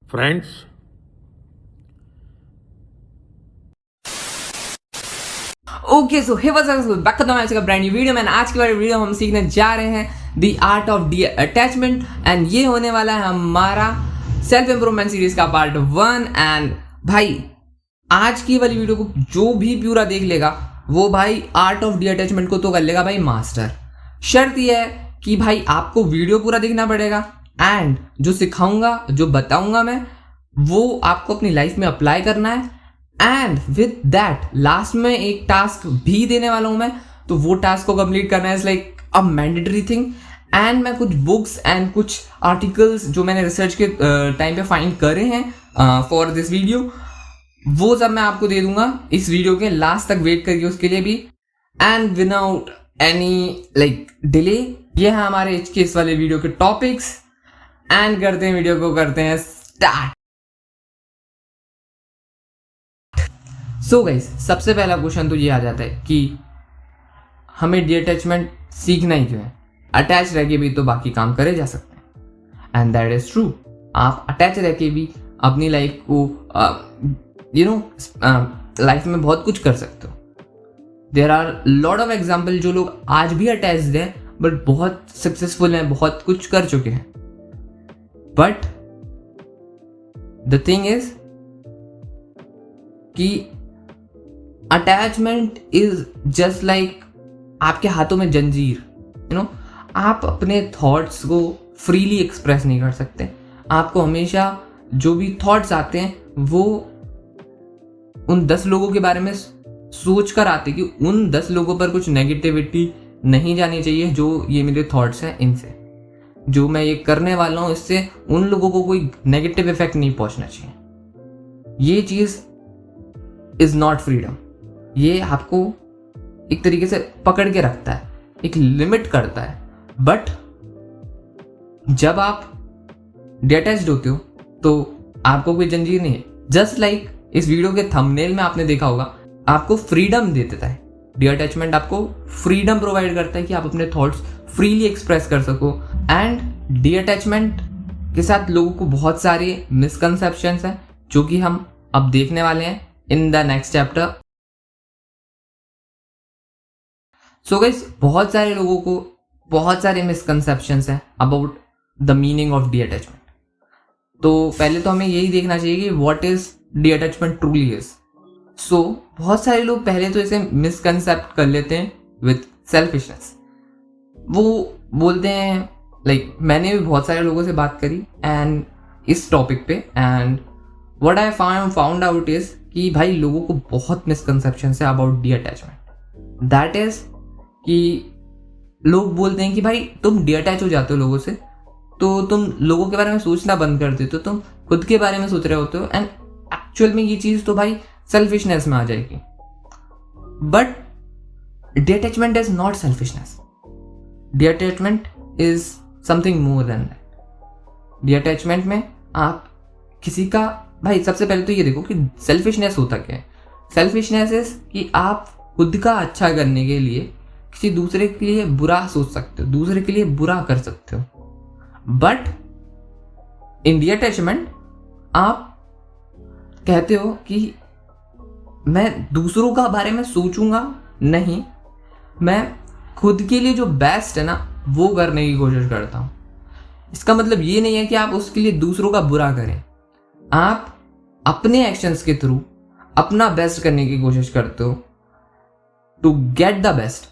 Friends, okay so hey what's up back करता हूं आज का ब्रांड न्यू वीडियो। मैंने आज की वाली वीडियो हम सीखने जा रहे हैं the art of D attachment and ये होने वाला है हमारा सेल्फ इंप्रूवमेंट सीरीज का पार्ट 1। एंड भाई आज की वाली वीडियो को जो भी पूरा देख लेगा वो भाई आर्ट ऑफ डी अटैचमेंट को तो कर लेगा भाई मास्टर। शर्त यह है कि भाई आपको वीडियो पूरा देखना पड़ेगा एंड जो सिखाऊंगा जो बताऊंगा मैं वो आपको अपनी लाइफ में अप्लाई करना है। एंड विद दैट लास्ट में एक टास्क भी देने वाला हूं मैं, तो वो टास्क को कंप्लीट करना है like a mandatory thing. And मैं कुछ बुक्स एंड कुछ आर्टिकल्स जो मैंने रिसर्च के टाइम पे फाइंड करे हैं फॉर दिस वीडियो, वो सब मैं आपको दे दूंगा इस वीडियो के लास्ट तक। वेट करिए उसके लिए भी। And without any like delay ये है हमारे इस वाले वीडियो के टॉपिक्स। एंड करते हैं वीडियो को, करते हैं स्टार्ट। सो गाइस, सबसे पहला क्वेश्चन तो ये आ जाता है कि हमें डी अटैचमेंट सीखना ही क्यों है। अटैच रह के भी तो बाकी काम करे जा सकते हैं एंड दैट इज ट्रू। आप अटैच रह के भी अपनी लाइफ को लाइफ में बहुत कुछ कर सकते हो। There are lot of example जो लोग आज भी अटैच्ड हैं बट बहुत सक्सेसफुल हैं, बहुत कुछ कर चुके हैं। बट द थिंग इज कि अटैचमेंट इज जस्ट लाइक आपके हाथों में जंजीर। आप अपने थॉट्स को फ्रीली एक्सप्रेस नहीं कर सकते। आपको हमेशा जो भी थॉट्स आते हैं वो उन 10 लोगों के बारे में सोच कर आते कि उन 10 लोगों पर कुछ नेगेटिविटी नहीं जानी चाहिए। जो ये मेरे थॉट्स हैं इनसे जो मैं ये करने वाला हूँ इससे उन लोगों को कोई नेगेटिव इफेक्ट नहीं पहुंचना चाहिए। ये चीज इज नॉट फ्रीडम। ये आपको एक तरीके से पकड़ के रखता है, एक लिमिट करता है। बट जब आप डिटैच्ड होते हो तो आपको कोई जंजीर नहीं है। जस्ट लाइक इस वीडियो के थंबनेल में आपने देखा होगा, आपको फ्रीडम दे देता है। डी अटैचमेंट आपको फ्रीडम प्रोवाइड करता है कि आप अपने थॉट्स फ्रीली एक्सप्रेस कर सको। एंड डी अटैचमेंट के साथ लोगों को बहुत सारे मिसकंसेप्शंस हैं जो कि हम अब देखने वाले हैं in the next chapter. So guys, बहुत सारे लोगों को बहुत सारे मिसकंसेप्शंस हैं about the meaning of detachment. तो पहले तो हमें यही देखना चाहिए कि what is detachment truly is. So बहुत सारे लोग पहले तो इसे मिसकंसेप्ट कर लेते हैं विद सेल्फिशनेस। वो बोलते हैं लाइक मैंने भी बहुत सारे लोगों से बात करी एंड इस टॉपिक पे, and what I found out is कि भाई लोगों को बहुत मिसकंसेप्शन है about D attachment. That is कि लोग बोलते हैं कि भाई तुम डी अटैच हो जाते हो लोगों से तो तुम लोगों के बारे में सोचना बंद कर देते हो, तुम खुद के बारे में सोच रहे होते हो। एंड एक्चुअल में ये चीज तो भाई सेल्फिशनेस में आ जाएगी। But D attachment is not selfishness. D attachment is something more than that. D attachment में आप किसी का भाई सबसे पहले तो ये देखो कि सेल्फिशनेस होता क्या है। सेल्फिशनेस इज कि आप खुद का अच्छा करने के लिए किसी दूसरे के लिए बुरा सोच सकते हो, दूसरे के लिए बुरा कर सकते हो। बट इन डी अटैचमेंट आप कहते हो कि मैं दूसरों का बारे में सोचूंगा नहीं, मैं खुद के लिए जो बेस्ट है ना वो करने की कोशिश करता हूं। इसका मतलब ये नहीं है कि आप उसके लिए दूसरों का बुरा करें। आप अपने एक्शंस के थ्रू अपना बेस्ट करने की कोशिश करते हो टू गेट द बेस्ट।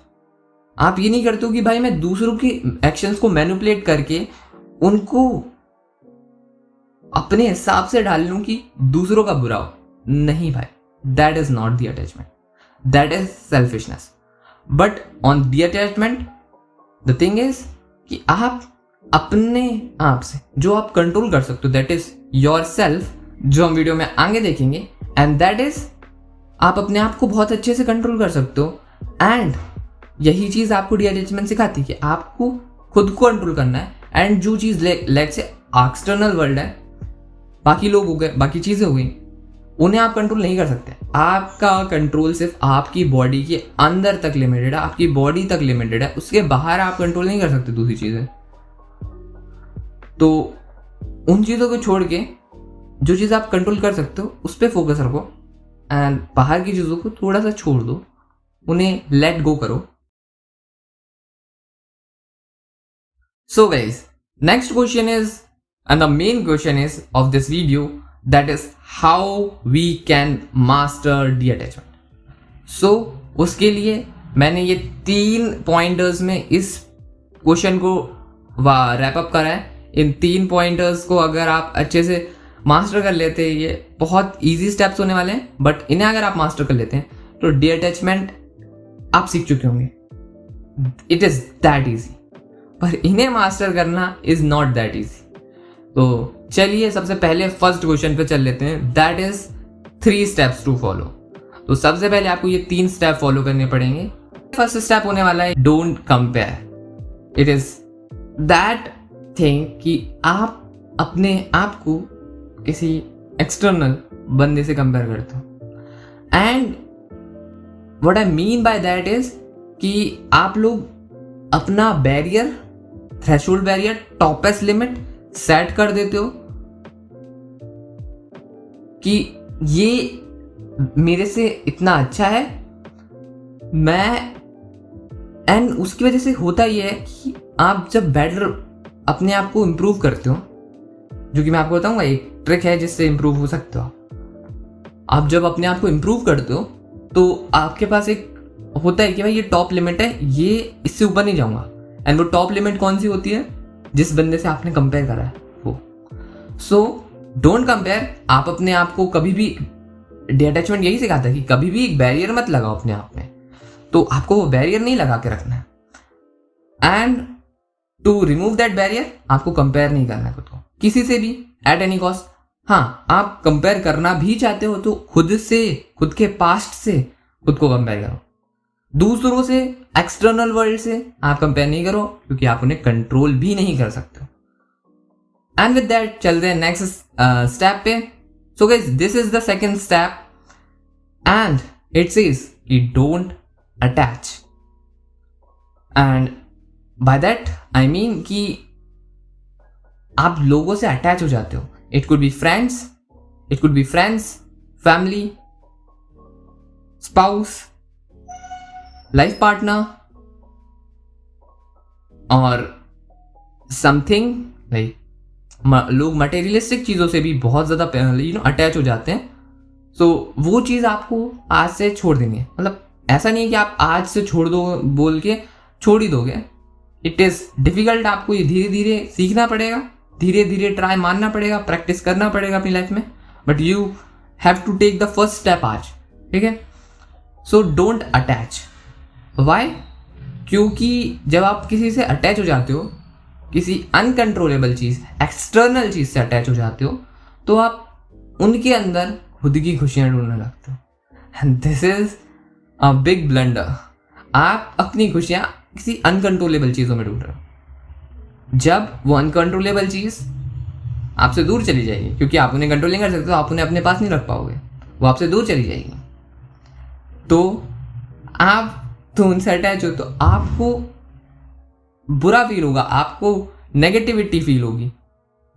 आप ये नहीं करते हो कि भाई मैं दूसरों के एक्शंस को मैनिपुलेट करके उनको अपने हिसाब से डाल लूं कि दूसरों का बुरा हो। नहीं भाई, that is not the attachment, that is selfishness. But on the attachment the thing is कि आप अपने आप से जो आप कंट्रोल कर सकते हो, दैट इज योर सेल्फ, जो हम वीडियो में आगे देखेंगे। एंड दैट इज आप अपने आप को बहुत अच्छे से कंट्रोल कर सकते हो। एंड यही चीज आपको डी अटैचमेंट सिखाती है कि आपको खुद को कंट्रोल करना है। एंड जो चीज लेट से एक्सटर्नल वर्ल्ड है, बाकी लोग हो गए, बाकी चीजें हो गई, उन्हें आप कंट्रोल नहीं कर सकते। आपका कंट्रोल सिर्फ आपकी बॉडी के अंदर तक लिमिटेड है, आपकी बॉडी तक लिमिटेड है। उसके बाहर आप कंट्रोल नहीं कर सकते दूसरी चीजें। तो उन चीजों को छोड़ के जो चीज़ आप कंट्रोल कर सकते हो उस पर फोकस रखो एंड बाहर की चीज़ों को थोड़ा सा छोड़ दो, उन्हें लेट गो करो. So guys, next question is, and the main question is of this video, that is how we can master detachment. So उसके लिए मैंने ये 3 पॉइंटर्स में इस क्वेश्चन को रैप अप करा है. इन 3 पॉइंटर्स को अगर आप अच्छे से मास्टर कर लेते हैं, ये बहुत इजी स्टेप्स होने वाले हैं, बट इन्हें अगर आप मास्टर कर लेते हैं तो डिटैचमेंट आप सीख चुके होंगे. It is that easy. पर इन्हें मास्टर करना इज नॉट दैट इजी. तो चलिए सबसे पहले फर्स्ट क्वेश्चन पे चल लेते हैं, that is 3 steps to follow. तो सबसे पहले आपको ये 3 स्टेप फॉलो करने पड़ेंगे. फर्स्ट स्टेप होने वाला है don't compare. It is that thing कि आप अपने आप को किसी एक्सटर्नल बंदे से कंपेयर करते हो. And what I mean by that is कि आप लोग अपना barrier, threshold barrier, toppest limit set कर देते हो कि ये मेरे से इतना अच्छा है मैं. एंड उसकी वजह से होता ये है कि आप जब बेटर अपने आप को इम्प्रूव करते हो, जो कि मैं आपको बताऊंगा एक ट्रिक है जिससे इम्प्रूव हो सकते हो आप जब अपने आप को इम्प्रूव करते हो तो आपके पास एक होता है कि भाई ये टॉप लिमिट है, ये इससे ऊपर नहीं जाऊंगा. एंड वो टॉप लिमिट कौन सी होती है? जिस बंदे से आपने कंपेयर करा है वो. So don't compare. आप अपने आप को कभी भी, डिटैचमेंट यही सिखाता है कि कभी भी एक बैरियर मत लगाओ अपने आप में. तो आपको वो बैरियर नहीं लगा के रखना है. And to remove that barrier आपको कंपेयर नहीं करना है खुद को किसी से भी एट एनी कॉस्ट. हाँ, आप कंपेयर करना भी चाहते हो तो खुद से, खुद के पास्ट से खुद को कंपेयर करो. दूसरों से, एक्सटर्नल वर्ल्ड से आप कंपेयर नहीं करो क्योंकि आप उन्हें कंट्रोल भी नहीं कर सकते. एंड विद दैट चलते हैं नेक्स्ट स्टेप पे. So guys, this is the second step and it says कि don't attach. And by that I mean कि आप लोगों से अटैच हो जाते हो. It could be friends, family, spouse, life partner और समथिंग लाइक. लोग मटेरियलिस्टिक चीज़ों से भी बहुत ज़्यादा अटैच हो जाते हैं. सो वो चीज़ आपको आज से छोड़ देनी है. मतलब ऐसा नहीं है कि आप आज से छोड़ दो बोल के छोड़ ही दोगे. It is difficult. आपको ये धीरे धीरे सीखना पड़ेगा, धीरे धीरे ट्राई मारना पड़ेगा, प्रैक्टिस करना पड़ेगा अपनी लाइफ में. But you have to take the first step आज. ठीक है. So don't attach. वाई? क्योंकि जब आप किसी से अटैच हो जाते हो, किसी अनकंट्रोलेबल चीज़, एक्सटर्नल चीज़ से अटैच हो जाते हो, तो आप उनके अंदर खुद की खुशियाँ ढूंढने लगते हो. And this is a big blunder. आप अपनी खुशियाँ किसी अनकंट्रोलेबल चीज़ों में ढूंढ रहे हो. जब वो अनकंट्रोलेबल चीज़ आपसे दूर चली जाएगी, क्योंकि आप उन्हें कंट्रोल नहीं कर सकते, तो आप उन्हें अपने पास नहीं रख पाओगे, वो आपसे दूर चली जाएगी. तो आप तो उनसे अटैच हो तो आपको बुरा फील होगा, आपको नेगेटिविटी फील होगी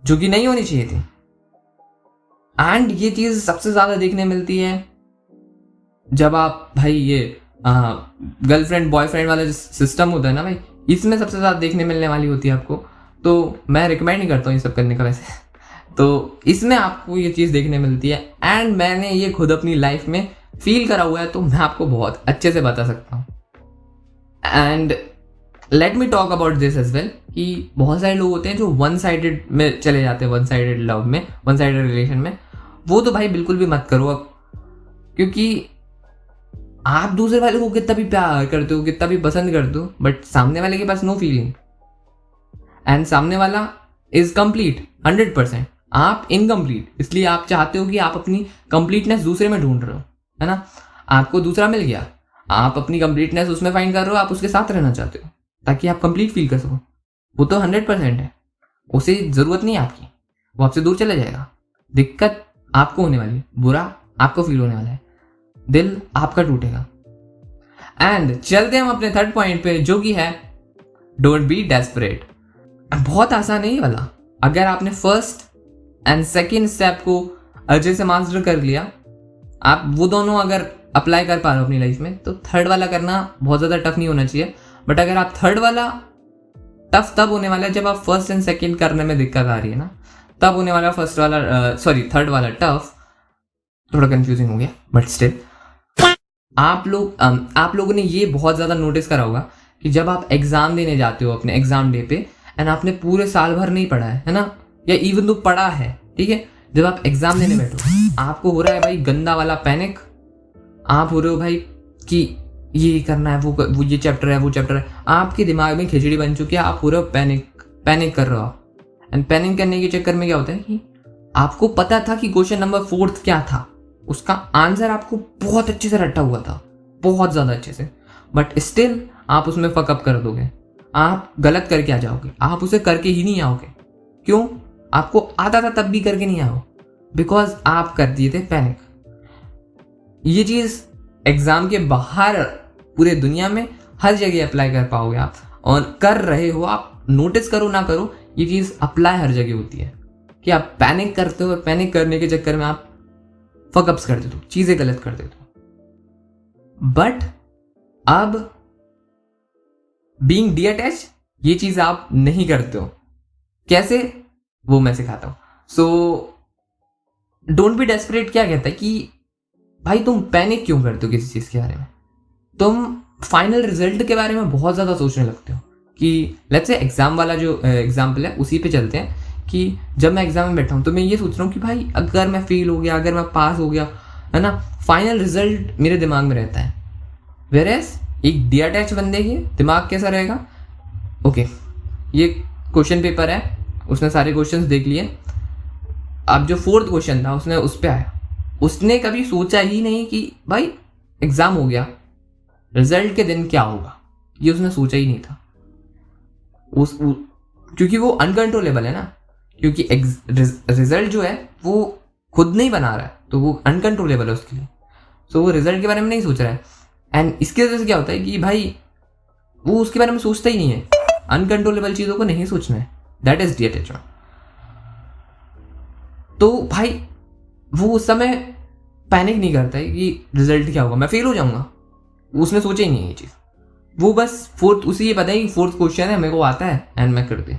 जो कि नहीं होनी चाहिए थी. एंड ये चीज़ सबसे ज़्यादा देखने मिलती है जब आप भाई ये गर्लफ्रेंड बॉयफ्रेंड वाला जो सिस्टम होता है ना भाई, इसमें सबसे ज़्यादा देखने मिलने वाली होती है आपको. तो मैं रिकमेंड नहीं करता हूँ ये सब करने का वैसे. तो इसमें आपको ये चीज़ देखने मिलती है एंड मैंने ये खुद अपनी लाइफ में फील करा हुआ है, तो मैं आपको बहुत अच्छे से बता सकता हूँ. And let me talk about this as well कि बहुत सारे लोग होते हैं जो वन साइडेड में चले जाते हैं, वन साइडेड लव में, वन साइडेड रिलेशन में. वो तो भाई बिल्कुल भी मत करो अब, क्योंकि आप दूसरे वाले को कितना भी प्यार करते हो, कितना भी पसंद करते हो, बट सामने वाले के पास नो फीलिंग एंड सामने वाला इज कंप्लीट 100%. आप इनकम्प्लीट, इसलिए आप चाहते हो कि आप अपनी कंप्लीटनेस दूसरे में ढूंढ रहे हो, है ना. आपको दूसरा मिल गया, आप अपनी कंप्लीटनेस उसमें फाइंड कर रहे हो, आप उसके साथ रहना चाहते हो ताकि आप कंप्लीट फील कर सको. वो तो 100% है, उसे ज़रूरत नहीं है आपकी, वो आपसे दूर चला जाएगा. दिक्कत आपको होने वाली है, बुरा आपको फील होने वाला है, दिल आपका टूटेगा. एंड चलते हम अपने थर्ड पॉइंट पे, जो कि है डोंट बी डेस्परेट. बहुत आसान है ये वाला. अगर आपने फर्स्ट एंड सेकेंड स्टेप को अच्छे से मास्टर कर लिया, आप वो दोनों अगर अप्लाई कर पा रहे हो अपनी लाइफ में, तो थर्ड वाला करना बहुत ज़्यादा टफ नहीं होना चाहिए। बट अगर आप थर्ड वाला टफ तब होने वाला है जब आप फर्स्ट एंड सेकंड करने में दिक्कत आ रही है ना, तब होने वाला थर्ड वाला टफ। थोड़ा कंफ्यूजिंग हो गया बट स्टिल आप लोगों ने ये बहुत ज़्यादा नोटिस करा होगा कि जब आप एग्ज़ाम देने जाते हो अपने एग्ज़ाम डे पे, एंड आपने पूरे साल भर नहीं पढ़ा है ना, या इवन तो पढ़ा है, ठीक है, जब आप एग्ज़ाम देने बैठो आपको हो रहा है भाई गंदा वाला पैनिक, आप हो रहे हो भाई कि ये करना है, वो ये चैप्टर है, वो चैप्टर है, आपके दिमाग में खिचड़ी बन चुकी है, आप हो रहे हो पैनिक कर रहे हो। एंड पैनिक करने के चक्कर में क्या होता है कि आपको पता था कि क्वेश्चन नंबर 4 क्या था, उसका आंसर आपको बहुत अच्छे से रट्टा हुआ था, बहुत ज़्यादा अच्छे से, बट स्टिल आप उसमें फकअप कर दोगे, आप गलत करके आ जाओगे, आप उसे करके ही नहीं आओगे। क्यों? आपको आता था तब भी करके नहीं आओ, बिकॉज आप कर दिए थे पैनिक। ये चीज़ एग्ज़ाम के बाहर पूरे दुनिया में हर जगह अप्लाई कर पाओगे आप, और कर रहे हो आप, नोटिस करो ना करो, ये चीज़ अप्लाई हर जगह होती है कि आप पैनिक करते हो, पैनिक करने के चक्कर में आप फकअप्स कर देते हो, चीज़ें गलत कर देते हो। बट अब बीइंग डीअटैच ये चीज़ आप नहीं करते हो। कैसे? वो मैं सिखाता हूँ। सो डोंट बी डेस्परेट क्या कहता है कि भाई तुम पैनिक क्यों करते हो किसी चीज़ के बारे में, तुम फाइनल रिजल्ट के बारे में बहुत ज़्यादा सोचने लगते हो। कि लेट्स से एग्ज़ाम वाला जो एग्जाम्पल है उसी पे चलते हैं, कि जब मैं एग्ज़ाम में बैठा हूँ तो मैं ये सोच रहा हूँ कि भाई अगर मैं फेल हो गया, अगर मैं पास हो गया, है ना, फाइनल रिजल्ट मेरे दिमाग में रहता है। वेयरएज एक डीअटैच बंदे के दिमाग कैसा रहेगा, ओके ये क्वेश्चन पेपर है, उसने सारे क्वेश्चंस देख लिए, अब जो 4th क्वेश्चन था उसने उस पर आया, उसने कभी सोचा ही नहीं कि भाई एग्ज़ाम हो गया, रिजल्ट के दिन क्या होगा, ये उसने सोचा ही नहीं था। क्योंकि वो अनकंट्रोलेबल है ना, क्योंकि रिजल्ट जो है वो खुद नहीं बना रहा है, तो वो अनकंट्रोलेबल है उसके लिए, सो वो रिजल्ट के बारे में नहीं सोच रहा है। एंड इसकी वजह से क्या होता है कि भाई वो उसके बारे में सोचता ही नहीं है, अनकंट्रोलेबल चीज़ों को नहीं सोचना है, दैट इज डीअटैचमेंट। तो भाई वो उस समय पैनिक नहीं करता है कि रिजल्ट क्या होगा, मैं फेल हो जाऊंगा, उसने सोचा ही नहीं है ये चीज़, वो बस उसे ये पता है कि 4th क्वेश्चन है, मेरे को आता है एंड मैं कर दे।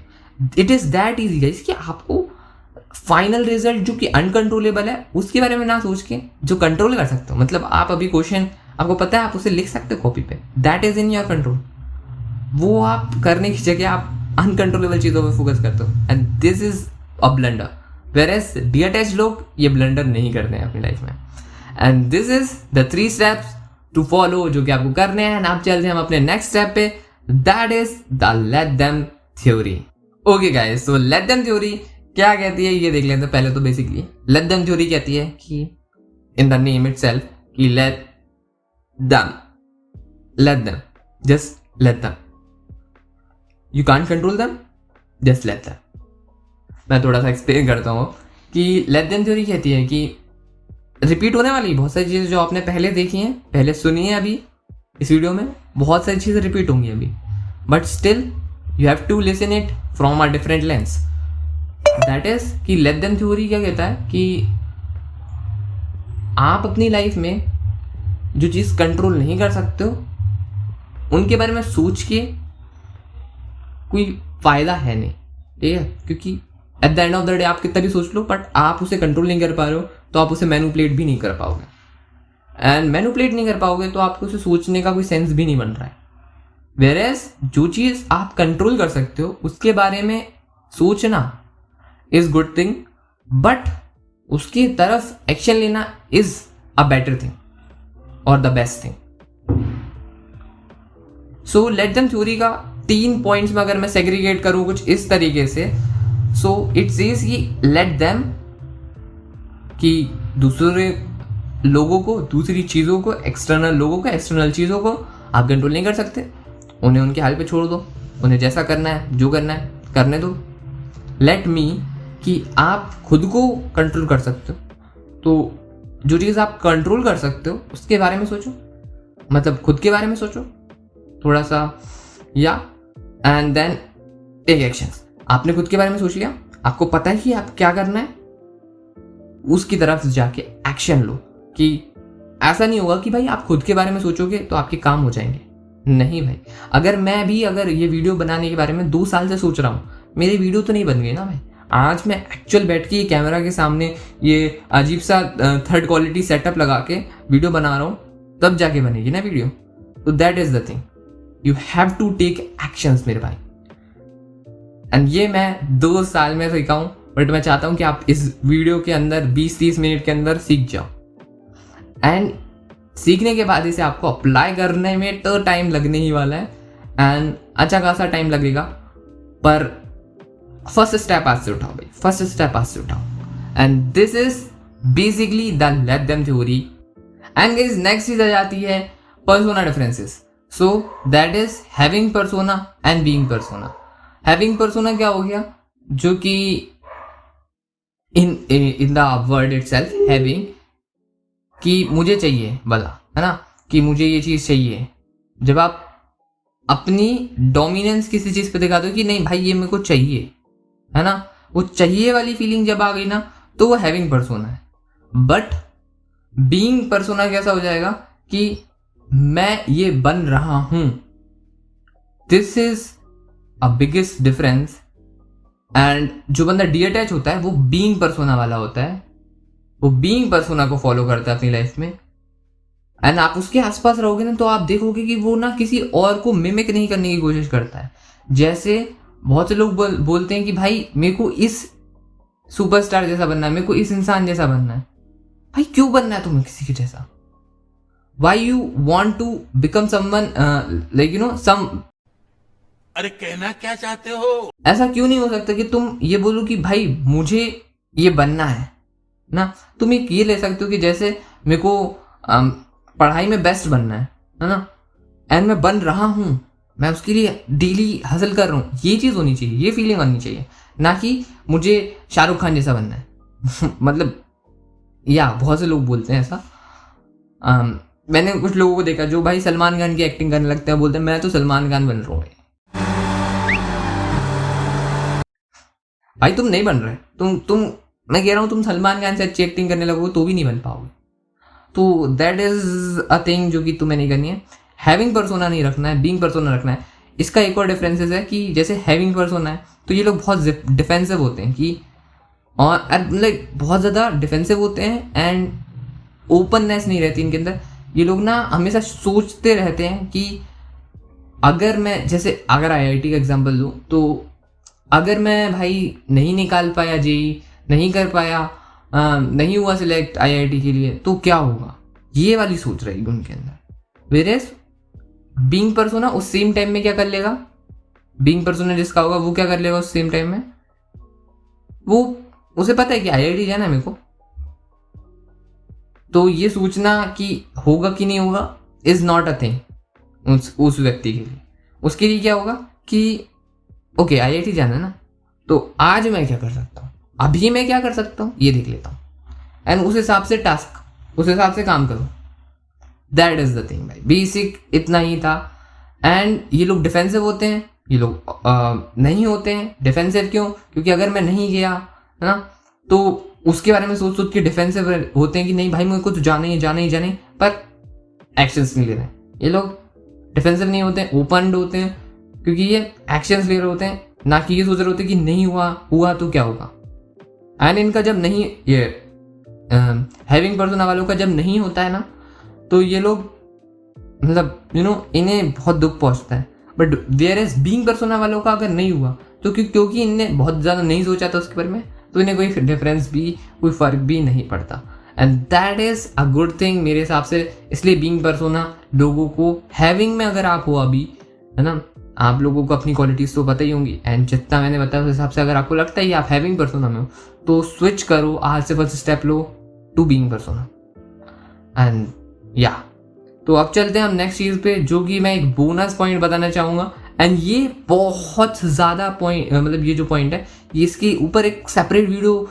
It is that easy guys कि आपको फाइनल रिजल्ट जो कि अनकंट्रोलेबल है उसके बारे में ना सोच के जो कंट्रोल कर सकते हो, मतलब आप अभी क्वेश्चन आपको पता है, आप उसे लिख सकते हो कॉपी पे, that is in your control, वो आप करने की जगह आप अनकंट्रोलेबल चीज़ों पे फोकस करते हो, and this is a blunder. Whereas detach लोग ये ब्लंडर नहीं करते हैं अपनी लाइफ में, and this is the 3 steps to follow जो कि आपको करने हैं। आप चलते हैं हम अपने नेक्स्ट स्टेप पे, that is the late them theory. Okay guys, so let them theory क्या कहती है ये देख लेते हैं पहले। तो बेसिकली लेट देम थ्योरी कहती है कि इन द नेम इटसेल्फ कि let them just let them, you can't control them, just let them. मैं थोड़ा सा एक्सप्लेन करता हूँ कि लेट देम थ्योरी कहती है कि रिपीट होने वाली बहुत सारी चीज़ें जो आपने पहले देखी हैं, पहले सुनी है, अभी इस वीडियो में बहुत सारी चीज़ें रिपीट होंगी अभी, but still you have to listen it from a different lens. That is कि लेट देम थ्योरी क्या कहता है कि आप अपनी लाइफ में जो चीज़ कंट्रोल नहीं कर सकते हो उनके बारे में सोच के कोई फ़ायदा है नहीं, ठीक है, क्योंकि at the end of the day आप कितना भी सोच लो बट आप उसे कंट्रोल नहीं कर पा रहे हो, तो आप उसे मैनिपुलेट भी नहीं कर पाओगे, एंड मैनिपुलेट नहीं कर पाओगे तो आपको उसे सोचने का कोई सेंस भी नहीं बन रहा है। वेयरएज जो चीज़ आप कंट्रोल कर सकते हो उसके बारे में सोचना इज गुड थिंग, बट उसकी तरफ एक्शन लेना इज अ बेटर थिंग और the best thing. So let them theory का 3 पॉइंट्स में अगर मैं सेग्रीगेट करूं कुछ इस तरीके से, सो इट सेज कि लेट देम कि दूसरे लोगों को, दूसरी चीज़ों को, एक्सटर्नल लोगों को, एक्सटर्नल चीज़ों को आप कंट्रोल नहीं कर सकते, उन्हें उनके हाल पे छोड़ दो, उन्हें जैसा करना है जो करना है करने दो। लेट मी कि आप खुद को कंट्रोल कर सकते हो, तो जो चीज़ आप कंट्रोल कर सकते हो उसके बारे में सोचो, मतलब खुद के बारे में सोचो थोड़ा सा, या एंड देन टेक एक्शंस। आपने खुद के बारे में सोच लिया, आपको पता है कि आप क्या करना है, उसकी तरफ जाके एक्शन लो। कि ऐसा नहीं होगा कि भाई आप खुद के बारे में सोचोगे तो आपके काम हो जाएंगे, नहीं भाई। अगर ये वीडियो बनाने के बारे में 2 साल से सोच रहा हूँ, मेरी वीडियो तो नहीं बन गई ना भाई। आज मैं एक्चुअल बैठ के ये कैमरा के सामने ये अजीब सा 3rd क्वालिटी सेटअप लगा के वीडियो बना रहा हूँ, तब जाके बनेगी ना वीडियो। तो that is the thing, you have to take actions मेरे भाई। एंड ये मैं 2 साल में सीखा हूँ, बट मैं चाहता हूँ कि आप इस वीडियो के अंदर 20-30 मिनट के अंदर सीख जाओ। एंड सीखने के बाद इसे आपको अप्लाई करने में तो टाइम लगने ही वाला है, एंड अच्छा खासा टाइम लगेगा, पर फर्स्ट स्टेप आज से उठाओ भाई, फर्स्ट स्टेप आज से उठाओ। And this is basically the late them theory. And guys next चीज आ जाती है persona differences. So that is having persona and being persona. Having persona क्या हो गया, जो कि in the word itself having, कि मुझे चाहिए भला, है ना, कि मुझे ये चीज़ चाहिए। जब आप अपनी डोमिनेंस किसी चीज़ पे दिखा दो कि नहीं भाई ये मेरे को चाहिए, है ना, वो चाहिए वाली फीलिंग जब आ गई ना, तो वो हैविंग पर्सोना है। बट बीइंग पर्सोना कैसा हो जाएगा कि मैं ये बन रहा हूं। This is a biggest difference. And जो बंदा डीअटैच होता है वो बीइंग पर्सोना वाला होता है, वो बीइंग पर्सोना को फॉलो करता है अपनी लाइफ में। एंड आप उसके आसपास रहोगे ना, तो आप देखोगे कि वो ना किसी और को मिमिक नहीं करने की कोशिश करता है। जैसे बहुत से लोग बोलते हैं कि भाई मेरे को इस सुपरस्टार जैसा बनना है, मेरे को इस इंसान जैसा बनना है। भाई क्यों बनना है तुम्हें किसी के जैसा? Why you want to become someone like you know some. अरे कहना क्या चाहते हो? ऐसा क्यों नहीं हो सकता कि तुम ये बोलो कि भाई मुझे ये बनना है ना। तुम एक ये ले सकते हो कि जैसे मेरे को पढ़ाई में बेस्ट बनना है ना, एंड मैं बन रहा हूँ, मैं उसके लिए डेली हसल कर रहा हूँ। ये चीज़ होनी चाहिए, ये फीलिंग आनी चाहिए, ना कि मुझे शाहरुख खान जैसा बनना है। मतलब या बहुत से लोग बोलते हैं ऐसा। मैंने कुछ लोगों को देखा जो भाई सलमान खान की एक्टिंग करने लगते हैं, बोलते हैं मैं तो सलमान खान बन रहा हूँ। भाई तुम नहीं बन रहे, तुम मैं कह रहा हूँ तुम सलमान खान से अच्छी एक्टिंग करने लगोगे तो भी नहीं बन पाओगे। तो दैट इज अ थिंग जो कि तुम्हें नहीं करनी है। हैविंग पर्सोना नहीं रखना है, बीइंग पर्सोना रखना है। इसका एक और डिफरेंसेस है कि जैसे हैविंग पर्सोना है तो ये लोग बहुत डिफेंसिव होते हैं, कि और लाइक बहुत ज़्यादा डिफेंसिव होते हैं, एंड ओपननेस नहीं रहती इनके अंदर। ये लोग ना हमेशा सोचते रहते हैं कि अगर मैं जैसे अगर IIT का एग्जाम्पल दूँ, तो अगर मैं भाई नहीं निकाल पाया जेई, नहीं कर पाया, नहीं हुआ सिलेक्ट IIT के लिए, तो क्या होगा, ये वाली सोच रहेगी उनके अंदर। वेरेस बीइंग पर्सोना उस सेम टाइम में क्या कर लेगा, बीइंग पर्सोना जिसका होगा वो क्या कर लेगा उस सेम टाइम में, वो उसे पता है कि IIT जाना है मेरे को, तो ये सोचना कि होगा कि नहीं होगा इज नॉट अ थिंग उस व्यक्ति के लिए। उसके लिए क्या होगा कि ओके IIT जाना है ना, तो आज मैं क्या कर सकता हूँ, अभी मैं क्या कर सकता हूँ ये देख लेता हूँ, एंड उस हिसाब से टास्क, उस हिसाब से काम करो। दैट इज द थिंग भाई, बेसिक इतना ही था। एंड ये लोग डिफेंसिव होते हैं, ये लोग नहीं होते हैं डिफेंसिव। क्यों? क्योंकि अगर मैं नहीं गया है ना, तो उसके बारे में सोच सोच के डिफेंसिव होते हैं कि नहीं भाई मेरे को तो जाना ही जाना ही जाना ही, पर एक्शंस नहीं ले रहे हैं। ये लोग डिफेंसिव नहीं होते हैं, ओपन होते हैं, क्योंकि ये एक्शंस ले रहे होते हैं, ना कि ये सोच रहे होते हैं कि नहीं हुआ तो क्या होगा। एंड इनका जब नहीं, ये हैविंग पर्सोना वालों का जब नहीं होता है ना, तो ये लोग मतलब इन्हें बहुत दुख पहुंचता है। But whereas being persona वालों का अगर नहीं हुआ तो क्योंकि इनने बहुत ज़्यादा नहीं सोचा था उसके बारे में, तो इन्हें कोई डिफरेंस भी, कोई फ़र्क भी नहीं पड़ता। And that is a good thing मेरे हिसाब से। इसलिए बीइंग पर्सोना लोगों को, हैविंग में अगर आप हो अभी, है ना, आप लोगों को अपनी क्वालिटीज़ तो पता ही होंगी, एंड जितना मैंने बताया उस हिसाब से अगर आपको लगता है कि आप हैविंग पर्सोना में हो, तो स्विच करो, आज से फर्स्ट स्टेप लो टू बीइंग पर्सोना। एंड या तो अब चलते हैं हम नेक्स्ट चीज़ पे, जो कि मैं एक बोनस पॉइंट बताना चाहूँगा। एंड ये बहुत ज़्यादा पॉइंट, मतलब ये जो पॉइंट है, ये इसके ऊपर एक separate video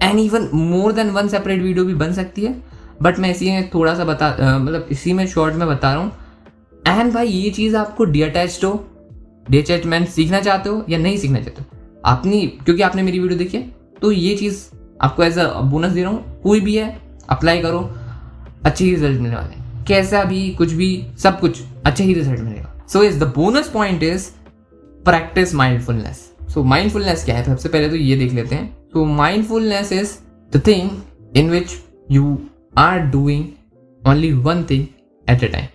and even more than one separate video भी बन सकती है, बट मैं इसी में थोड़ा सा मतलब इसी में शॉर्ट में बता रहा हूँ। एंड भाई ये चीज़ आपको डिटैचमेंट सीखना चाहते हो या नहीं सीखना चाहते हो, क्योंकि आपने मेरी वीडियो देखी है, तो ये चीज़ आपको एज अ बोनस दे रहा हूँ, कोई भी है अप्लाई करो, अच्छे ही रिजल्ट मिलने वाले हैं, कैसा भी कुछ भी सब कुछ अच्छा ही रिजल्ट मिलेगा। So is the bonus point is practice mindfulness. So mindfulness क्या है, सबसे पहले तो ये देख लेते हैं। So mindfulness is the thing in which you are doing only one thing at a time.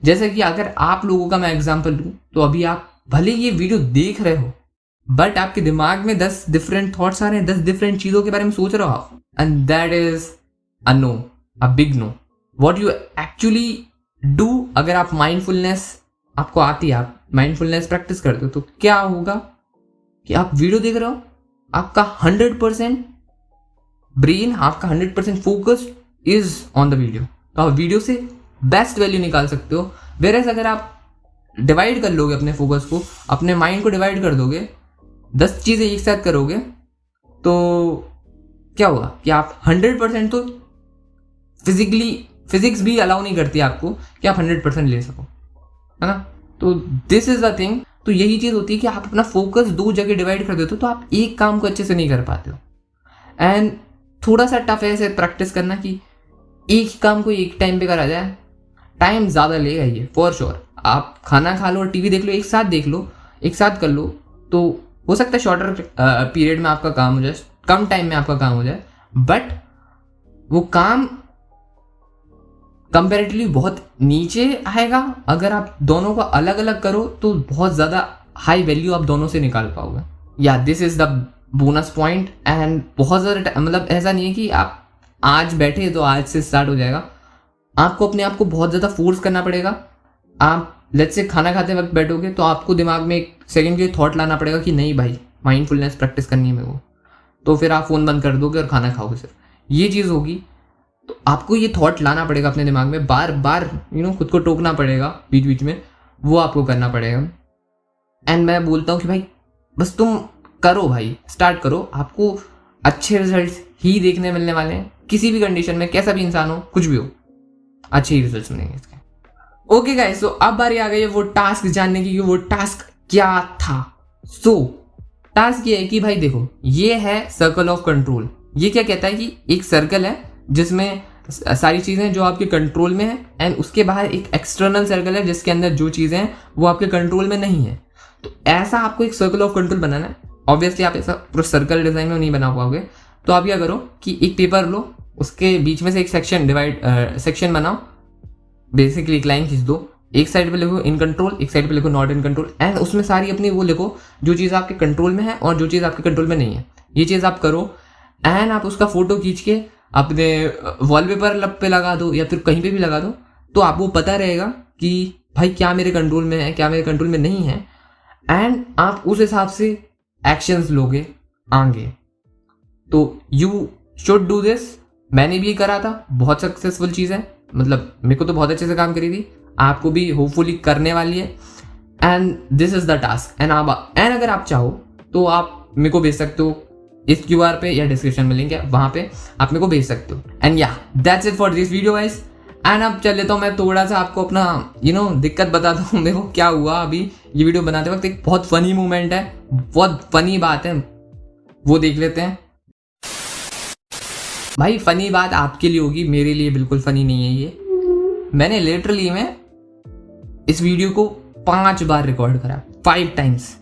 जैसे कि अगर आप लोगों का मैं एग्जांपल दूं, तो अभी आप भले ये वीडियो देख रहे हो बट आपके दिमाग में 10 डिफरेंट थॉट्स आ रहे हैं, 10 डिफरेंट चीजों के बारे में सोच रहे हो आप, and that is a no, a big no. What you actually do, अगर आप माइंडफुलनेस आपको आती है, आप माइंडफुलनेस प्रैक्टिस करते हो, तो क्या होगा कि आप वीडियो देख रहे हो, आपका 100% ब्रेन, आपका 100% focus is on the video, तो आप वीडियो से बेस्ट वैल्यू निकाल सकते हो। वेरएस अगर आप डिवाइड कर लोगे अपने फोकस को, अपने माइंड को डिवाइड कर दोगे, 10 चीजें एक साथ करोगे, तो क्या होगा कि आप 100% तो फिजिक्स भी अलाउ नहीं करती आपको कि आप 100% ले सको, है ना। तो दिस इज द थिंग। तो यही चीज होती है कि आप अपना फोकस 2 जगह डिवाइड कर देते हो, तो आप एक काम को अच्छे से नहीं कर पाते हो। एंड थोड़ा सा टफ है इसे प्रैक्टिस करना कि एक ही काम को एक टाइम पे करा जाए, टाइम ज़्यादा लेगा ये फॉर श्योर। आप खाना खा लो और टीवी देख लो, एक साथ देख लो, एक साथ कर लो, तो हो सकता है शॉर्टर पीरियड में आपका काम हो जाए, कम टाइम में आपका काम हो जाए, बट वो काम कंपेरेटिवली बहुत नीचे आएगा। अगर आप दोनों को अलग अलग करो तो बहुत ज़्यादा हाई वैल्यू आप दोनों से निकाल पाओगे। या this is the bonus point. And बहुत ज़्यादा मतलब ऐसा नहीं है कि आप आज बैठे तो आज से स्टार्ट हो जाएगा, आपको अपने आप को बहुत ज़्यादा फोर्स करना पड़ेगा। आप लेट्स से खाना खाते वक्त बैठोगे तो आपको दिमाग में एक सेकंड के लिए थॉट लाना पड़ेगा कि नहीं भाई माइंडफुलनेस प्रैक्टिस करनी है मेरे को, तो फिर आप फ़ोन बंद कर दोगे और खाना खाओगे सिर्फ, ये चीज़ होगी। तो आपको ये थॉट लाना पड़ेगा अपने दिमाग में, बार बार खुद को टोकना पड़ेगा बीच बीच में, वो आपको करना पड़ेगा। एंड मैं बोलता हूँ कि भाई बस तुम करो भाई, स्टार्ट करो, आपको अच्छे रिजल्ट ही देखने मिलने वाले हैं। किसी भी कंडीशन में, कैसा भी इंसान हो, कुछ भी हो, अच्छे ही रिजल्ट मिलेंगे इसके। ओके गाइस, सो अब बारी आ गई है वो टास्क जानने की कि वो टास्क क्या था। सो टास्क ये है कि भाई देखो, ये है सर्कल ऑफ कंट्रोल। ये क्या कहता है कि एक सर्कल है जिसमें सारी चीज़ें जो आपके कंट्रोल में है, एंड उसके बाहर एक एक्सटर्नल सर्कल है जिसके अंदर जो चीज़ें हैं वो आपके कंट्रोल में नहीं है। तो ऐसा आपको एक सर्कल ऑफ कंट्रोल बनाना है। ऑब्वियसली आप ऐसा पूरा सर्कल डिजाइन में नहीं बना पाओगे, तो आप क्या करो कि एक पेपर लो, उसके बीच में से एक सेक्शन बनाओ, बेसिकली एक लाइन खींच दो, एक साइड पे लिखो इन कंट्रोल, एक साइड पे लिखो नॉट इन कंट्रोल, एंड उसमें सारी अपनी वो लिखो जो चीज़ आपके कंट्रोल में है और जो चीज़ आपके कंट्रोल में नहीं है। ये चीज़ आप करो, एंड आप उसका फोटो खींच के अपने वॉलपेपर पे लगा दो या फिर कहीं पे भी लगा दो, तो आपको पता रहेगा कि भाई क्या मेरे कंट्रोल में है, क्या मेरे कंट्रोल में नहीं है, एंड आप उस हिसाब से एक्शंस लोगे आगे। तो यू शुड डू दिस। मैंने भी करा था, बहुत सक्सेसफुल चीज़ है, मतलब मेरे को तो बहुत अच्छे से काम करी थी, आपको भी होपफुली करने वाली है। And this is the task. And अगर आप चाहो तो आप मेरे को भेज सकते हो इस QR पे या डिस्क्रिप्शन में लिंक है, वहां पे आप मेरे को भेज सकते हो। एंड या that's it for this video guys. And अब चल लेता हूँ मैं थोड़ा सा आपको अपना दिक्कत बताता हूँ मेरे को क्या हुआ अभी ये वीडियो बनाते वक्त। एक बहुत फनी मोमेंट है, बहुत फनी बात है, वो देख लेते हैं। भाई फनी बात आपके लिए होगी, मेरे लिए बिल्कुल फनी नहीं है ये। मैंने लिटरली इस वीडियो को 5 बार रिकॉर्ड करा, 5 टाइम्स,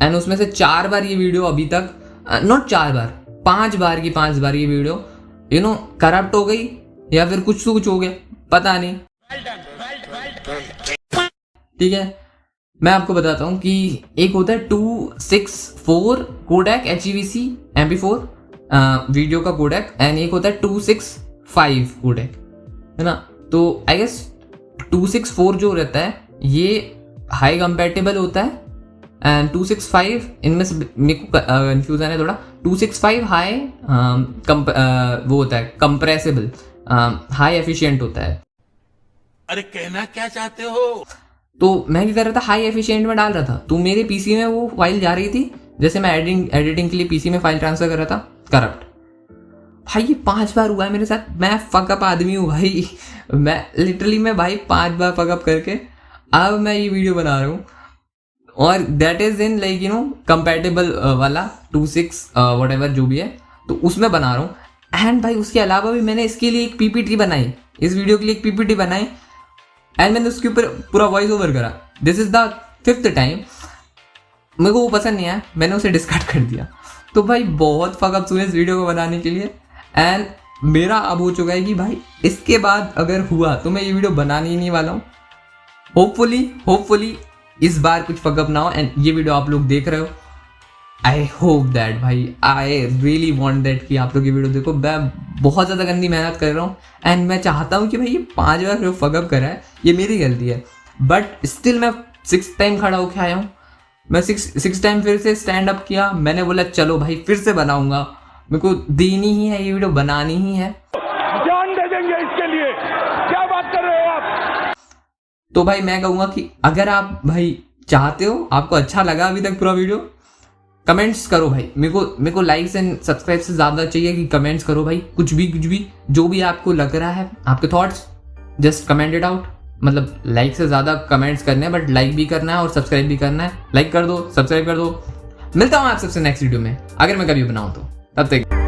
एंड उसमें से 4 बार ये वीडियो अभी तक, नॉट 4 बार, 5 बार की 5 बार ये वीडियो करप्ट हो गई या फिर कुछ तो कुछ हो गया, पता नहीं। ठीक है, मैं आपको बताता हूँ कि एक होता है 264 कोडेक HEVC MP4 वीडियो का कोडेक, एंड एक होता है 265 कोडेक, है ना। तो आई गेस 264 जो रहता है ये हाई कंपैटिबल होता है, एंड 265 इनमें से मेरे को कंफ्यूजन है थोड़ा। 265 हाई वो होता है कंप्रेसिबल, हाई एफिशिएंट होता है। अरे कहना क्या चाहते हो? तो मैं क्या कर रहा था, हाई एफिशिएंट में डाल रहा था, तो मेरे पीसी में वो फाइल जा रही थी, जैसे मैं एडिटिंग के लिए पीसी में फाइल ट्रांसफर कर रहा था, करप्ट। भाई ये 5 बार हुआ है मेरे साथ, मैं फकअप आदमी हूँ भाई, मैं लिटरली भाई 5 बार फकअप करके अब मैं ये वीडियो बना रहा हूँ, और that is in like compatible वाला 26 व्हाटएवर जो भी है। तो उसमें बना रहा हूँ। एंड भाई उसके अलावा भी मैंने इसके लिए एक पीपीटी बनाई, इस वीडियो के लिए एक पीपीटी बनाई एंड मैंने उसके ऊपर पूरा वॉइस ओवर करा। This is the 5th time. मेरे को वो पसंद नहीं आया, मैंने उसे डिस्कार्ड कर दिया। तो भाई बहुत फकअप्स हुए इस वीडियो को बनाने के लिए एंड मेरा अब हो चुका है कि भाई इसके बाद अगर हुआ तो मैं ये वीडियो बनाने ही नहीं वाला हूँ। होपफुली इस बार कुछ फकअप ना हो एंड ये वीडियो आप लोग देख रहे हो। आई होप दैट भाई, आई रियली वॉन्ट दैट कि आप लोग ये वीडियो देखो। मैं बहुत ज़्यादा गंदी मेहनत कर रहा हूँ एंड मैं चाहता हूँ कि भाई ये 5 बार जो फकअप करा है ये मेरी गलती है, बट स्टिल मैं 6th टाइम खड़ा होके आया हूँ। मैं 6 टाइम फिर से स्टैंड अप किया। मैंने बोला चलो भाई फिर से बनाऊंगा, मेरे को देनी ही है ये वीडियो, बनानी ही है, जान दे देंगे इसके लिए। क्या बात कर रहे हो आप? तो भाई मैं कहूँगा कि अगर आप भाई चाहते हो, आपको अच्छा लगा अभी तक पूरा वीडियो, कमेंट्स करो भाई। मेरे को लाइक्स एंड सब्सक्राइब से ज़्यादा चाहिए कि कमेंट्स करो भाई, कुछ भी जो भी आपको लग रहा है, आपके thoughts just comment it out. मतलब लाइक से ज़्यादा कमेंट्स करने हैं, बट लाइक भी करना है और सब्सक्राइब भी करना है। लाइक कर दो, सब्सक्राइब कर दो। मिलता हूँ आप सबसे नेक्स्ट वीडियो में, अगर मैं कभी बनाऊँ तो। तब तक